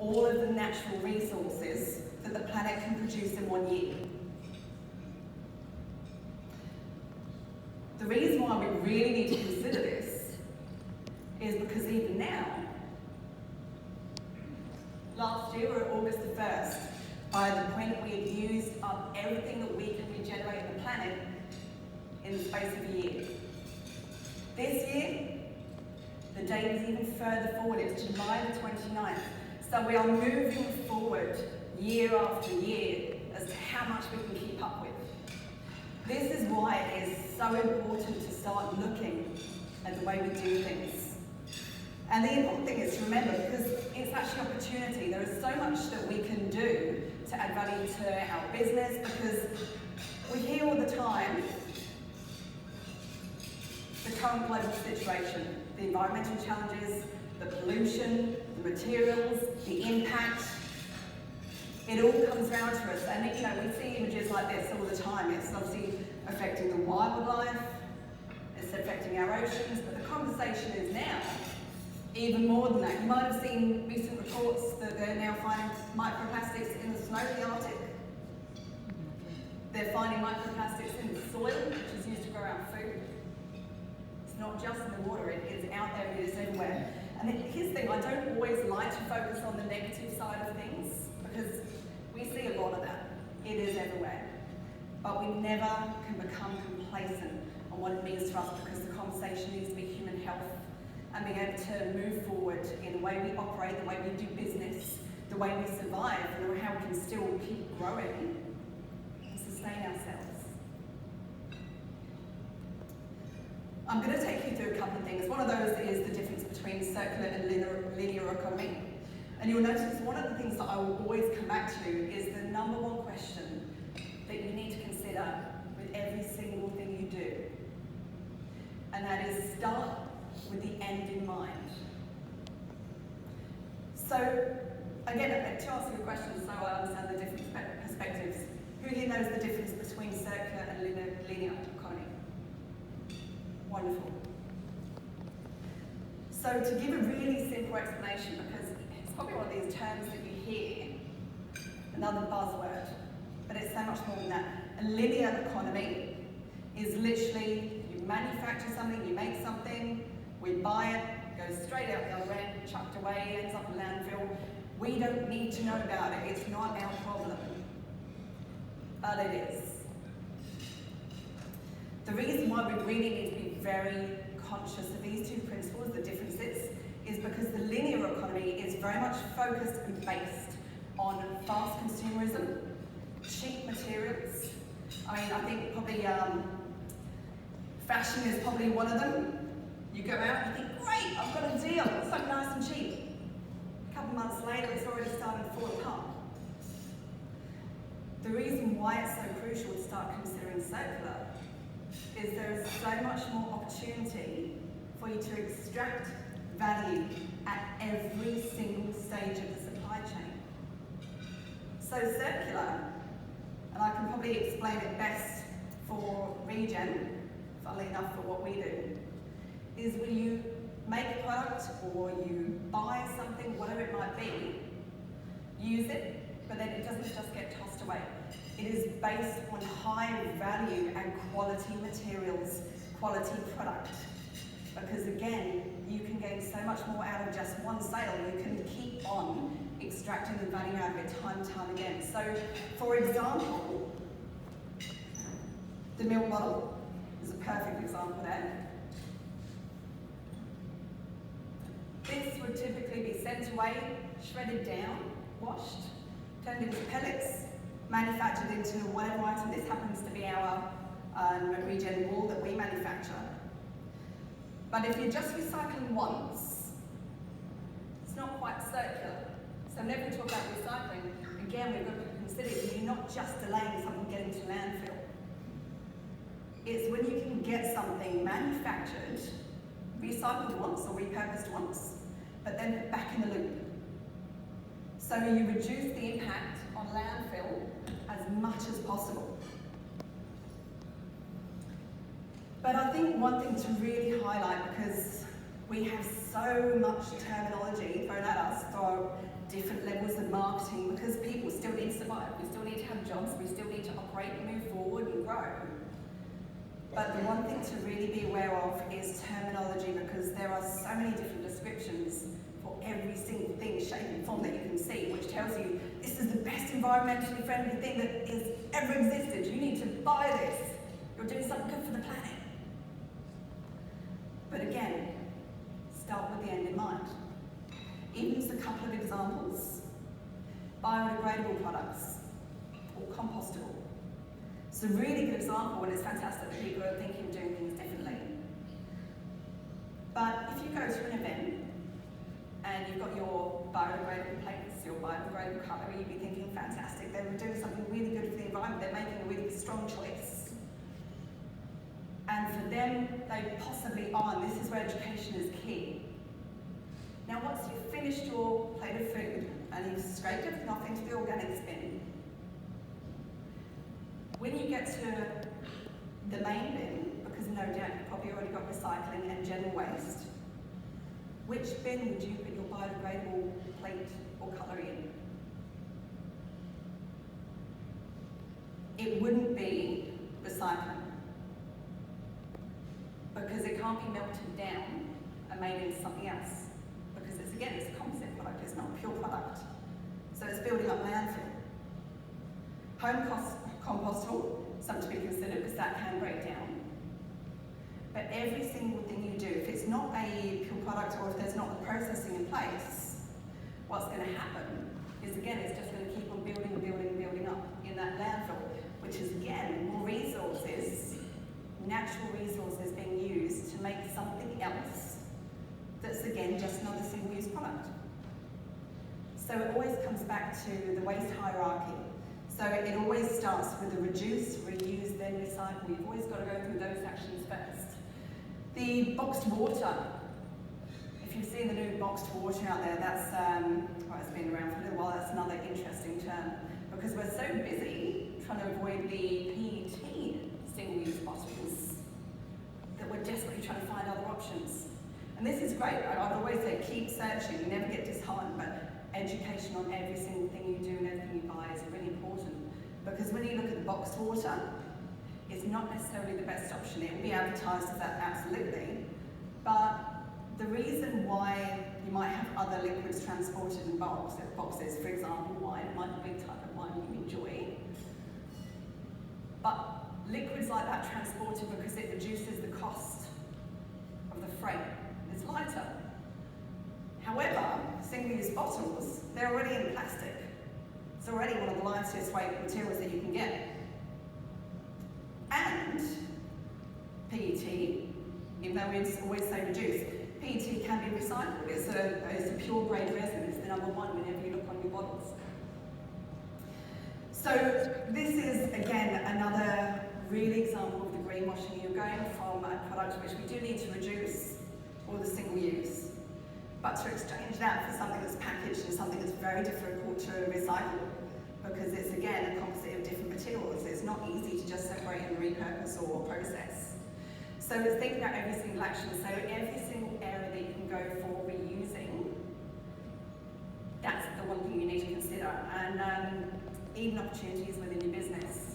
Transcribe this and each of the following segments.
all of the natural resources that the planet can produce in 1 year. The reason why we really need to consider this is because even now, last year, or August the 1st, by the point we had used up everything that we can regenerate in the planet in the space of a year. This year, the date is even further forward. It's July the 29th. So we are moving forward year after year as to how much we can keep up with. This is why it is so important to start looking at the way we do things. And the important thing is to remember, because it's actually an opportunity, there is so much that we can do to add value to our business, because we hear all the time the current global situation, the environmental challenges, the pollution, the materials, the impact. It all comes round to us, and we see images like this all the time. It's obviously affecting the wildlife, it's affecting our oceans, but the conversation is now even more than that. You might have seen recent reports that they're now finding microplastics in the snow of the Arctic. They're finding microplastics in the soil, which is used to grow our food. It's not just in the water, it is out there, it is everywhere. And here's the thing, I don't always like to focus on the negative side of things, because we see a lot of that. It is everywhere. But we never can become complacent on what it means to us, because the conversation needs to be human health and being able to move forward in the way we operate, the way we do business, the way we survive, and how we can still keep growing and sustain ourselves. I'm going to take you through a couple of things. One of those is the difference between circular and linear economy. And you'll notice one of the things that I will always come back to is the number one question that you need to consider with every single thing you do. And that is, start with the end in mind. So, again, to answer your question, so I understand the different perspectives, who here knows the difference between circular and linear economy? Wonderful. So to give a really simple explanation, because it's probably one of these terms that you hear, another buzzword, but it's so much more than that. A linear economy is literally, you manufacture something, you make something, we buy it, goes straight out the other end, chucked away, ends up in landfill. We don't need to know about it, it's not our problem. But it is. The reason why we really need to be very conscious of these two principles, the differences, is because the linear economy is very much focused and based on fast consumerism, cheap materials. I mean, I think probably fashion is probably one of them. You go out and you think, great, I've got a deal, it's so nice and cheap. A couple months later, it's already starting to fall apart. The reason why it's so crucial to start considering circular is there is so much more opportunity for you to extract value at every single stage of the supply chain. So circular, and I can probably explain it best for ReGen, funnily enough for what we do, is when you make a product or you buy something, whatever it might be, use it, but then it doesn't just get tossed away. It is based on high value and quality materials, quality product. Because again, you can gain so much more out of just one sale. You can keep on extracting the value out of it time and time again. So, for example, the milk bottle is a perfect example there. This would typically be sent away, shredded down, washed, turned into pellets, manufactured into whatever item. This happens to be our ReGen wool that we manufacture. But if you're just recycling once, it's not quite circular. So whenever we talk about recycling, again, we've got to consider that you're not just delaying something getting to landfill. It's when you can get something manufactured, recycled once or repurposed once, but then back in the loop. So you reduce the impact on landfill as much as possible. But I think one thing to really highlight, because we have so much terminology thrown at us for different levels survive. We still need to have jobs, we still need to operate and move forward and grow. But the one thing to really be aware of is terminology, because there are so many different descriptions for every single thing, shape and form that you can see, which tells you this is the best environmentally friendly thing that has ever existed. You need to buy this. You're doing something good for the planet. But again, start with the end in mind. Even just a couple of examples. Biodegradable products or compostable. It's a really good example, and it's fantastic that people are thinking of doing things differently. But if you go to an event and you've got your biodegradable plates, your biodegradable cutlery, you'd be thinking, fantastic, they're doing something really good for the environment, they're making a really strong choice. And for them, they possibly are, and this is where education is key. Now once you've finished your plate of food and you've scraped everything off into the organics bin, when you get to the main bin, because no doubt you've probably already got recycling and general waste, which bin would you put your biodegradable plate or cutlery in? It wouldn't be recycling, because it can't be melted down and made into something else, because it's a composite product, it's not a pure product. So it's building up landfill. Home compostable, something to be considered, because that can break down. But every single thing you do, if it's not a pure product or if there's not the processing in place, what's going to happen is, again, it's just going to keep on building up in that landfill, which is, again, more resources, natural resources being used to make something else that's, again, just not a single-use product. So it always comes back to the waste hierarchy. So it always starts with the reduce, reuse, then recycle. You've always got to go through those actions first. The boxed water. If you've seen the new boxed water out there, that's, well, it's been around for a little while, that's another interesting term, because we're so busy trying to avoid the PET single-use bottles that we're desperately trying to find other options. And this is great. I'd always say keep searching, never get disheartened, but education on every single thing you do and everything you buy is really important. Because when you look at the boxed water, it's not necessarily the best option. It will be advertised as that, absolutely. But the reason why you might have other liquids transported in boxes, for example, wine might be a type of wine you enjoy. But liquids like that transported because it reduces the cost of the freight. It's lighter. However, single-use bottles, they're already in plastic. It's already one of the lightest weight materials that you can get. And PET, even though we always say reduce, PET can be recycled. It's a pure grade resin. It's the number one whenever you look on your bottles. So this is, again, another really example of the greenwashing. You're going from a product which we do need to reduce, or the single use, but to exchange that for something that's packaged and something that's very difficult to recycle, because it's, again, a composite of different materials. It's not easy to just separate and repurpose or process. So it's thinking about every single action. So every single area that you can go for reusing, that's the one thing you need to consider. And even opportunities within your business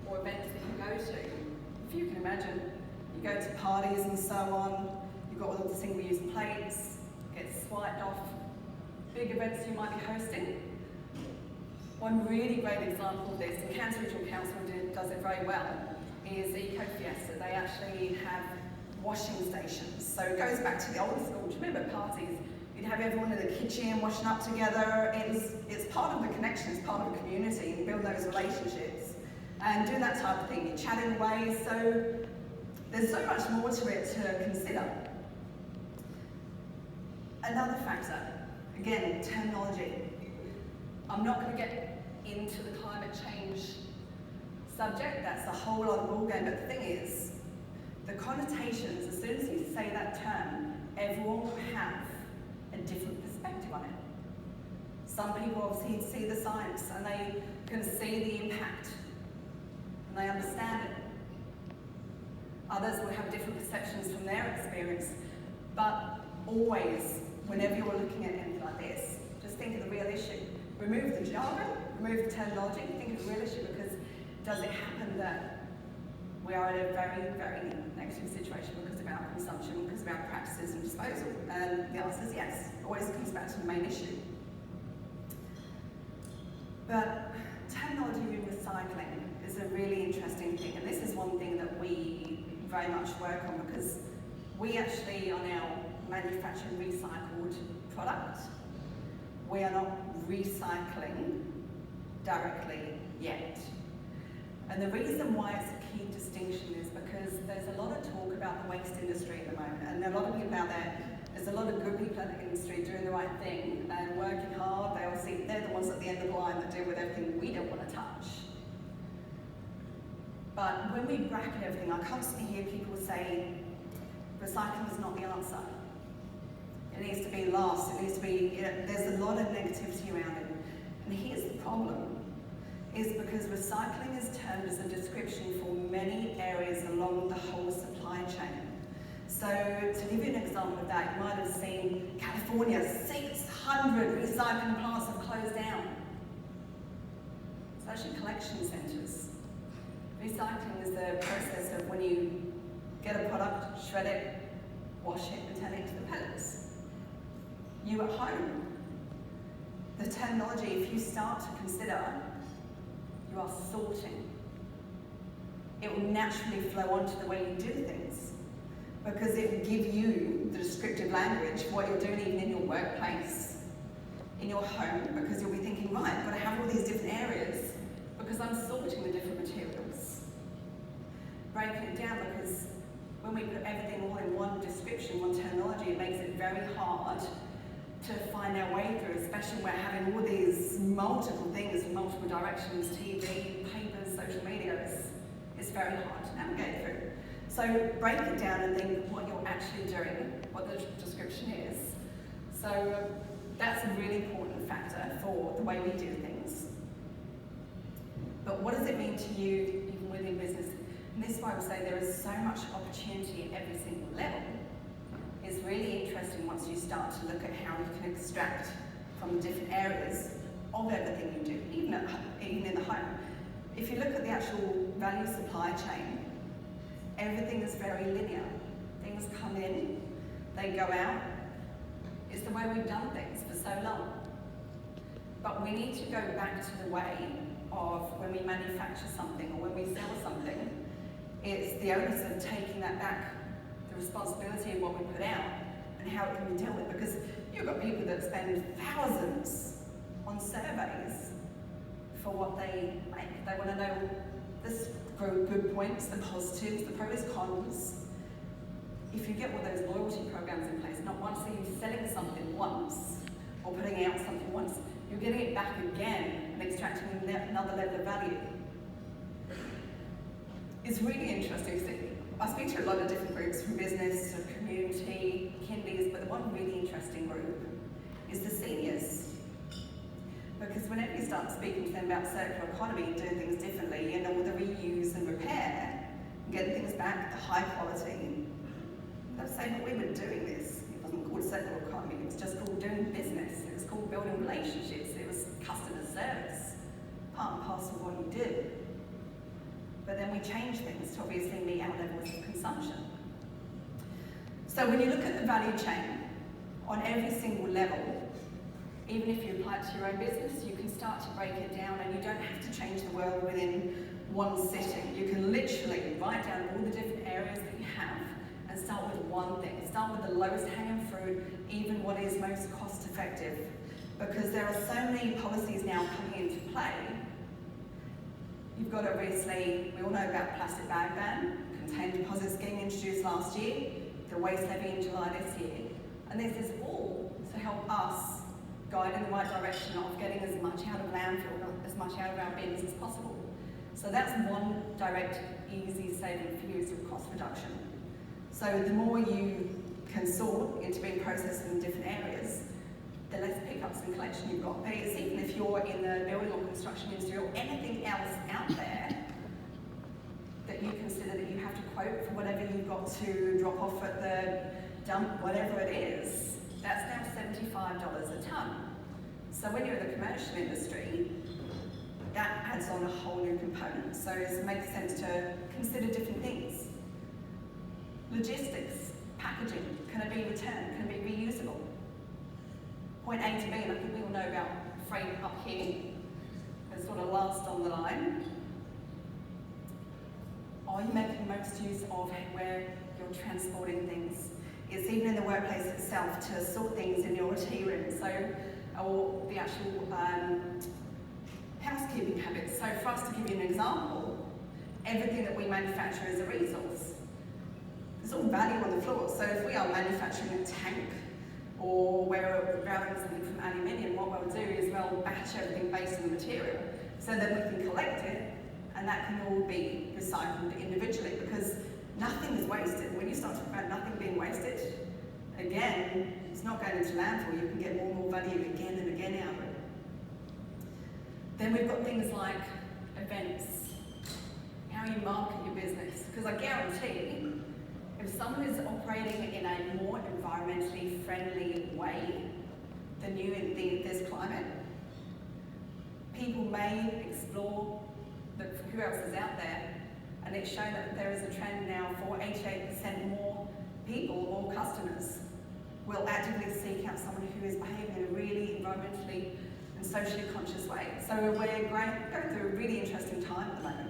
or events that you go to. If you can imagine, you go to parties and so on, you've got all the single-use plates, get swiped off, big events you might be hosting. One really great example of this, and Cairns Regional Council does it very well, is Eco Fiesta. They actually have washing stations. So it goes back to the old school. Do you remember parties? You'd have everyone in the kitchen washing up together. It's part of the connection, it's part of the community, and build those relationships. And doing that type of thing, you're chatting away, so there's so much more to it to consider. Another factor, again, terminology. I'm not going to get into the climate change subject, that's a whole other ballgame, but the thing is, the connotations, as soon as you say that term, everyone will have a different perspective on it. Some people obviously see the science and they can see the impact and they understand it. Others will have different perceptions from their experience, but always, whenever you're looking at anything like this, just think of the real issue. Remove the jargon, remove remove the terminology, think of the real issue, because does it happen that we are in a very, very negative situation because of our consumption, because of our practices and disposal? And the answer is yes. It always comes back to the main issue. But terminology in recycling is a really interesting thing, and this is one thing that we very much work on, because we actually, on our manufactured recycled product, we are not recycling directly yet. And the reason why it's a key distinction is because there's a lot of talk about the waste industry at the moment, and a lot of people out there, there's a lot of good people in the industry doing the right thing and working hard. They're the ones at the end of the line that deal with everything we don't want to touch. But when we bracket everything, I constantly hear people say, recycling is not the answer. It needs to be last, it needs to be, there's a lot of negativity around it. And here's the problem, is because recycling is termed as a description for many areas along the whole supply chain. So to give you an example of that, you might have seen California, 600 recycling plants have closed down. It's actually collection centres. Recycling is the process of when you get a product, shred it, wash it, and turn it into the pellets. You at home, the terminology, if you start to consider, you are sorting. It will naturally flow onto the way you do things, because it will give you the descriptive language for what you're doing even in your workplace, in your home, because you'll be thinking, right, I've got to have all these different areas because I'm sorting the different materials. Breaking it down, because when we put everything all in one description, one terminology, it makes it very hard to find our way through, especially when we're having all these multiple things, multiple directions, TV, papers, social media. It's very hard to navigate through. So break it down and think what you're actually doing, what the description is. So that's a really important factor for the way we do things. But what does it mean to you, even within business? And this is why I would say there is so much opportunity at every single level. It's really interesting once you start to look at how you can extract from the different areas of everything you do, even in the home. If you look at the actual value supply chain, everything is very linear. Things come in, they go out. It's the way we've done things for so long. But we need to go back to the way of when we manufacture something or when we sell something. It's the onus of taking that back, the responsibility of what we put out and how it can be dealt with, because you've got people that spend thousands on surveys for what they make. They want to know the good points, the positives, the pros, cons. If you get all those loyalty programs in place, not once are you selling something once or putting out something once, you're getting it back again and extracting another level of value. It's really interesting. I speak to a lot of different groups, from business to community, kindies, but the one really interesting group is the seniors. Because whenever you start speaking to them about circular economy and doing things differently, and all the reuse and repair, and getting things back to high quality, they'll say, but we were doing this. It wasn't called circular economy, it was just called doing business. It was called building relationships. It was customer service, part and parcel of what you do. But then we change things to obviously meet our levels of consumption. So when you look at the value chain, on every single level, even if you apply it to your own business, you can start to break it down, and you don't have to change the world within one sitting. You can literally write down all the different areas that you have and start with one thing. Start with the lowest hanging fruit, even what is most cost effective. Because there are so many policies now coming into play. You've got obviously, we all know about plastic bag ban, contained deposit scheme introduced last year, the waste levy in July this year. And this is all to help us guide in the right direction of getting as much out of landfill, as much out of our bins as possible. So that's one direct, easy saving for you, is your cost reduction. So the more you can sort into being processed in different areas, the less pickups and collection you've got. But it's even if you're in the building or construction industry or anything else out there that you consider that you have to quote for whatever you've got to drop off at the dump, whatever it is, that's now $75 a tonne. So when you're in the commercial industry, that adds on a whole new component. So it makes sense to consider different things. Logistics, packaging, can it be returned? Can it be reusable? Point A to B, and I think we all know about freight up here, as sort of last on the line. Are you making most use of where you're transporting things? It's even in the workplace itself to sort things in your tea room, or the actual housekeeping habits. So for us to give you an example, everything that we manufacture is a resource. There's all value on the floor. So if we are manufacturing a tank, or we're grabbing something from aluminium, what we'll do is we'll batch everything based on the material so that we can collect it, and that can all be recycled individually, because nothing is wasted. When you start talking about nothing being wasted, again, it's not going into landfill. You can get more and more value again and again out of it. Then we've got things like events, how you market your business, because I guarantee if someone is operating in a more environmentally friendly way than you in this climate, people may explore who else is out there, and it's shown that there is a trend now for 88% more people, more customers, will actively seek out someone who is behaving in a really environmentally and socially conscious way. So we're going through a really interesting time at the moment.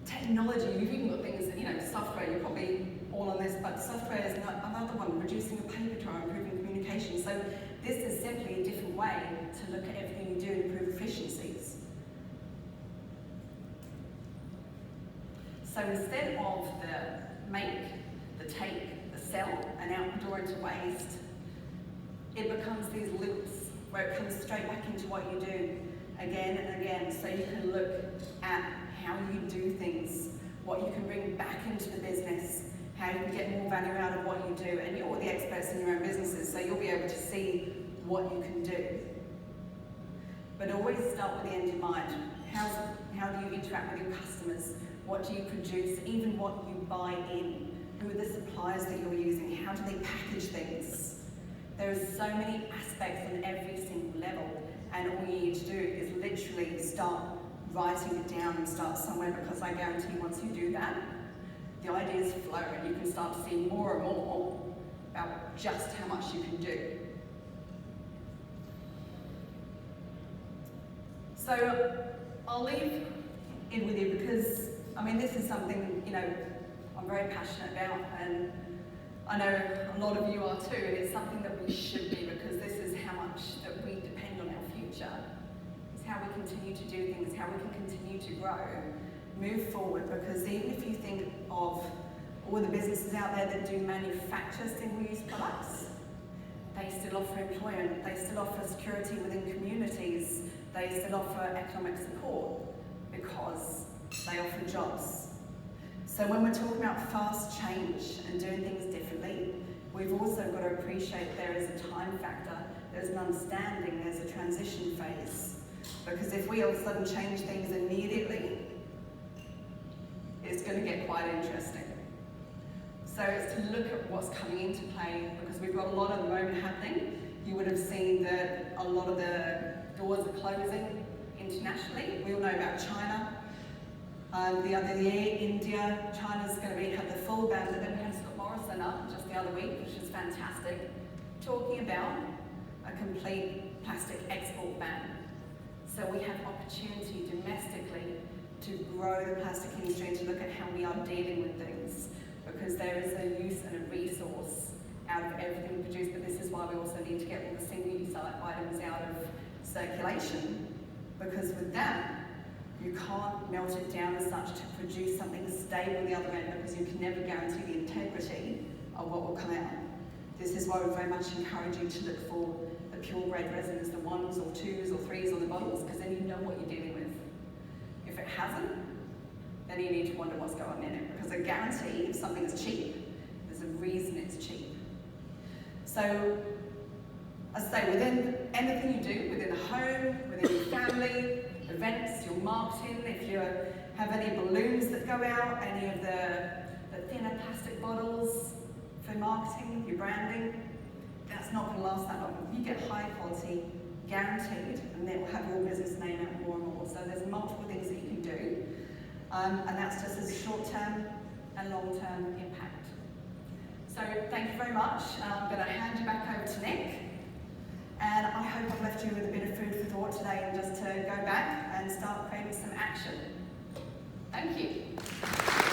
Technology, you've even got things, software, you're probably all on this, but software is another one, reducing the paper trail, improving communication. So this is simply a different way to look at everything you do and improve efficiencies. So instead of the make, the take, the sell, and out the door into waste, it becomes these loops where it comes straight back into what you do again and again. So you can look at how you do things, what you can bring back into the business, how you can get more value out of what you do, and you're all the experts in your own businesses, so you'll be able to see what you can do. But always start with the end in mind. How do you interact with your customers? What do you produce? Even what you buy in? Who are the suppliers that you're using? How do they package things? There are so many aspects on every single level, and all you need to do is literally start writing it down and start somewhere, because I guarantee once you do that, the ideas flow and you can start to see more and more about just how much you can do. So I'll leave it with you because, this is something, I'm very passionate about, and I know a lot of you are too, and it's something that we should be, because this is how much that we depend on our future. It's how we continue to do things, how we can continue to grow, move forward, because even if you think of all the businesses out there that do manufacture single-use products, they still offer employment, they still offer security within communities, they still offer economic support because they offer jobs. So when we're talking about fast change and doing things differently, we've also got to appreciate there is a time factor, there's an understanding, there's a transition phase. Because if we all of a sudden change things immediately, it's going to get quite interesting. So it's to look at what's coming into play, because we've got a lot at the moment happening. You would have seen that a lot of the doors are closing internationally. We all know about China. The other year, India, China's going to have the full ban, but then we had Scott Morrison up just the other week, which is fantastic, talking about a complete plastic export ban. So we have opportunity domestically to grow the plastic industry and to look at how we are dealing with things, because there is a use and a resource out of everything we produce, but this is why we also need to get all the single-use items out of circulation, because with that, you can't melt it down as such to produce something stable at the other end, because you can never guarantee the integrity of what will come out. This is why we very much encourage you to look for the pure-grade resins, the 1s or 2s or 3s on the bottles, because then you know what you're dealing with. If it hasn't, then you need to wonder what's going on in it, because I guarantee if something is cheap, there's a reason it's cheap. So, as I say, within anything you do, within the home, within your family, events, your marketing, if you have any balloons that go out, any of the thinner plastic bottles for marketing, your branding, that's not going to last that long. You get high quality, guaranteed, and it will have your business name out more and more. So there's multiple things that you can do, and that's just as short-term and long-term impact. So thank you very much. I'm going to hand you back over to Nick, and I hope I've left you with a bit of food for thought today, and just to go back and start creating some action. Thank you.